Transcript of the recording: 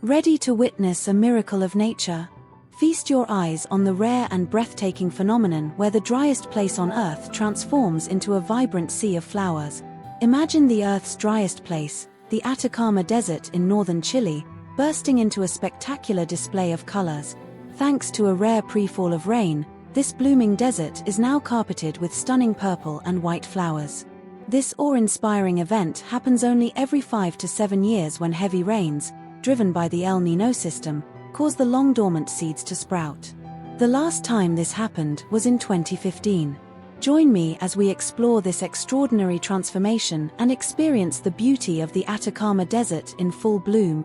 Ready to witness a miracle of nature? Feast your eyes on the rare and breathtaking phenomenon where the driest place on Earth transforms into a vibrant sea of flowers. Imagine the Earth's driest place, the Atacama Desert in northern Chile, bursting into a spectacular display of colors. Thanks to a rare pre-fall of rain, this blooming desert is now carpeted with stunning purple and white flowers. This awe-inspiring event happens only every 5 to 7 years when heavy rains, driven by the El Niño system, cause the long-dormant seeds to sprout. The last time this happened was in 2015. Join me as we explore this extraordinary transformation and experience the beauty of the Atacama Desert in full bloom,